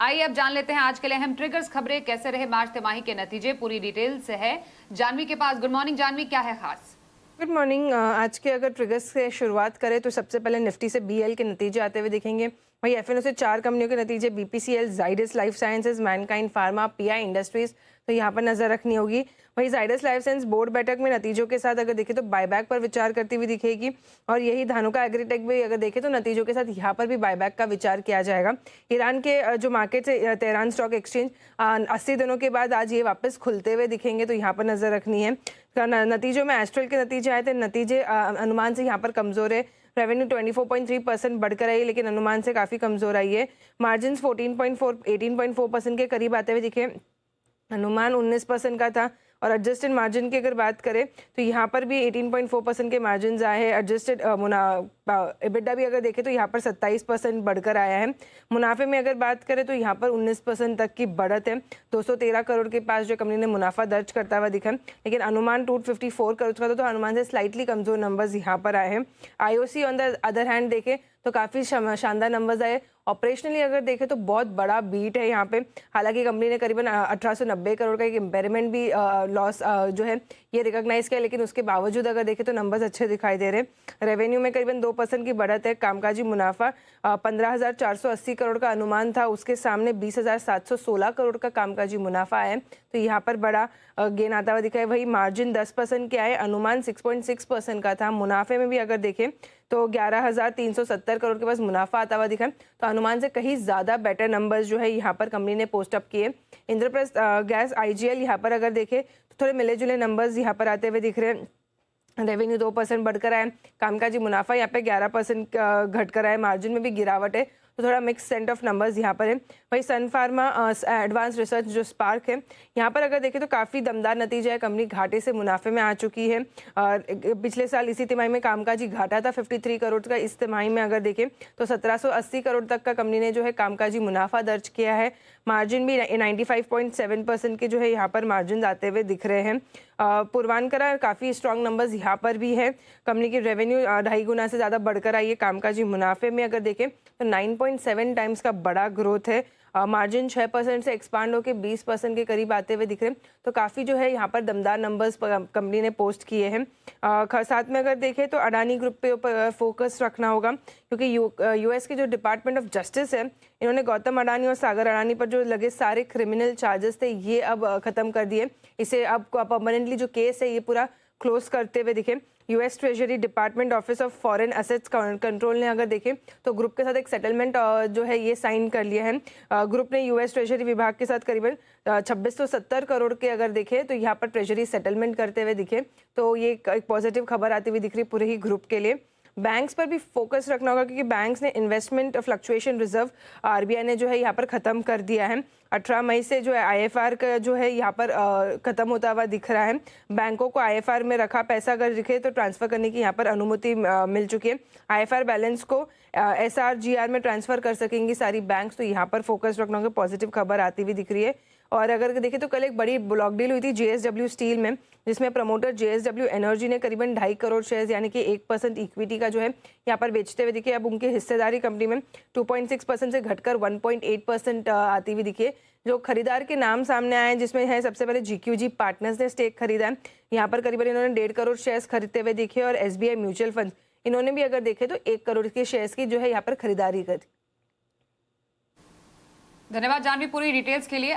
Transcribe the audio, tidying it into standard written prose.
आइए अब जान लेते हैं आज के लिए अहम ट्रिगर्स खबरें। कैसे रहे मार्च तिमाही के नतीजे, पूरी डिटेल से है जानवी के पास। गुड मॉर्निंग जानवी, क्या है खास? Good morning. आज के अगर ट्रिगर्स से शुरुआत करें तो सबसे पहले निफ्टी से बीएल के नतीजे आते हुए दिखेंगे। वहीं एफएनओ से 4 कंपनियों के नतीजे, BPCL, Zydus life sciences, Mankind pharma, pi industries, तो यहाँ पर नजर रखनी होगी। वहीं जाइडस लाइफ साइंस बोर्ड बैठक में नतीजों के साथ अगर देखें तो बायबैक पर विचार करती हुई दिखेगी। और यही धानुका एग्रीटेक भी अगर देखें तो नतीजों के साथ यहाँ पर भी बायबैक का विचार किया जाएगा। ईरान के जो मार्केट है तेहरान स्टॉक एक्सचेंज 80 दिनों के बाद आज ये वापस खुलते हुए दिखेंगे, तो यहाँ पर नजर रखनी है। नतीजों में एस्ट्रल के नतीजे आए थे, नतीजे अनुमान से यहाँ पर कमजोर है। रेवेन्यू 24.3% बढ़कर आई, लेकिन अनुमान से काफी कमजोर आई है। मार्जिन 18.4% के करीब आते हुए दिखे, अनुमान 19% का था। और एडजस्टेड मार्जिन की अगर बात करें तो यहाँ पर भी 18.4% के मार्जिन आए हैं। एडजस्टेड EBITDA भी अगर देखें तो यहाँ पर 27% बढ़कर आया है। मुनाफे में अगर बात करें तो यहाँ पर 19% तक की बढ़त है। 213 करोड़ के पास जो कंपनी ने मुनाफा दर्ज करता हुआ दिखा, लेकिन अनुमान 254 करोड़ का था, तो अनुमान से स्लाइटली कमजोर नंबर्स यहाँ पर आए हैं। IOC on the other hand देखें तो काफ़ी शानदार नंबर्स आए। ऑपरेशनली अगर देखें तो बहुत बड़ा बीट है यहाँ पे। हालांकि कंपनी ने करीबन 1890 करोड़ का एक इम्पेयरमेंट भी लॉस जो है ये रिकॉग्नाइज किया, लेकिन उसके बावजूद अगर देखें तो नंबर्स अच्छे दिखाई दे रहे हैं। रेवेन्यू में करीबन 2% की बढ़त है। कामकाजी मुनाफा 15,480 करोड़ का अनुमान था, उसके सामने 20,716 करोड़ का कामकाजी मुनाफा है, तो यहाँ पर बड़ा गेन आता हुआ दिखा है। वही मार्जिन 10% के आए, अनुमान 6.6% का था। मुनाफे में भी अगर देखें तो 11,370 करोड़ के पास मुनाफा आता हुआ दिखा, तो अनुमान से कहीं ज़्यादा बेटर नंबर्स जो है यहाँ पर कंपनी ने पोस्ट अप किए। इंद्रप्रस्थ गैस IGL यहाँ पर अगर देखें तो थोड़े मिले जुले नंबर्स यहाँ पर आते हुए दिख रहे हैं। रेवेन्यू 2% बढ़कर आया, कामकाजी मुनाफा यहाँ पे 11% घट कर आया, मार्जिन में भी गिरावट है, तो थोड़ा मिक्स सेट ऑफ नंबर्स यहाँ पर है। वही सन फार्मा एडवांस रिसर्च जो स्पार्क है, यहाँ पर अगर देखें तो काफ़ी दमदार नतीजा है। कंपनी घाटे से मुनाफे में आ चुकी है। पिछले साल इसी तिमाही में कामकाजी घाटा था 53 करोड़ का, इस तिमाही में अगर देखें तो 1780 करोड़ तक का कंपनी ने जो है कामकाजी मुनाफा दर्ज किया है। मार्जिन भी 95.7% के जो है यहाँ पर मार्जिन आते हुए दिख रहे हैं। पूर्वांकरा काफ़ी स्ट्रॉन्ग नंबर्स यहाँ पर भी है। कंपनी की रेवेन्यू 2.5 गुना से ज़्यादा बढ़कर आई है। कामकाजी मुनाफे में अगर देखें तो 9.7 टाइम्स का बड़ा ग्रोथ है। मार्जिन 6% से एक्सपांड होकर 20% के करीब आते हुए दिख रहे हैं, तो काफ़ी जो है यहाँ पर दमदार नंबर्स कंपनी ने पोस्ट किए हैं। साथ में अगर देखें तो अडानी ग्रुप पे ऊपर फोकस रखना होगा, क्योंकि US के जो डिपार्टमेंट ऑफ जस्टिस है, इन्होंने गौतम अडानी और सागर अडानी पर जो लगे सारे क्रिमिनल चार्जेस थे ये अब ख़त्म कर दिए। इसे अब परमानेंटली जो केस है ये पूरा क्लोज करते हुए दिखे। US treasury department office of foreign assets control ने अगर देखें तो ग्रुप के साथ एक सेटलमेंट जो है ये साइन कर लिया है। ग्रुप ने US ट्रेजरी विभाग के साथ करीबन 2670 करोड़ के अगर देखें तो यहाँ पर ट्रेजरी सेटलमेंट करते हुए दिखे, तो ये एक पॉजिटिव खबर आती हुई दिख रही पूरे ही ग्रुप के लिए। बैंक्स पर भी फोकस रखना होगा, क्योंकि बैंक्स ने इन्वेस्टमेंट फ्लक्चुएशन रिजर्व RBI ने जो है यहाँ पर ख़त्म कर दिया है। 18 मई से जो है IFR का जो है यहाँ पर ख़त्म होता हुआ दिख रहा है। बैंकों को IFR में रखा पैसा अगर दिखे तो ट्रांसफ़र करने की यहाँ पर अनुमति मिल चुकी है। IFR बैलेंस को SRGR में ट्रांसफ़र कर सकेंगी सारी बैंक्स, तो यहाँ पर फोकस रखना होगा। पॉजिटिव खबर आती हुई दिख रही है। और अगर देखें तो कल एक बड़ी ब्लॉक डील हुई थी JSW स्टील में, जिसमें प्रमोटर JSW एनर्जी ने करीबन 2.5 करोड़ शेयर्स यानी कि 1% इक्विटी का जो है यहाँ पर बेचते हुए दिखे। अब उनकी हिस्सेदारी कंपनी में 2.6% से घटकर 1.8% आती हुई दिखी। जो खरीदार के नाम सामने आए हैं, जिसमें है सबसे पहले GQG पार्टनर्स ने स्टेक खरीदा है, यहाँ पर करीबन इन्होंने 1.5 करोड़ शेयर्स खरीदते हुए दिखे। और SBI म्यूचुअल फंड, इन्होंने भी अगर देखे तो 1 करोड़ के शेयर्स की जो है यहाँ पर खरीदारी करी। धन्यवाद जानवी पूरी डिटेल्स के लिए।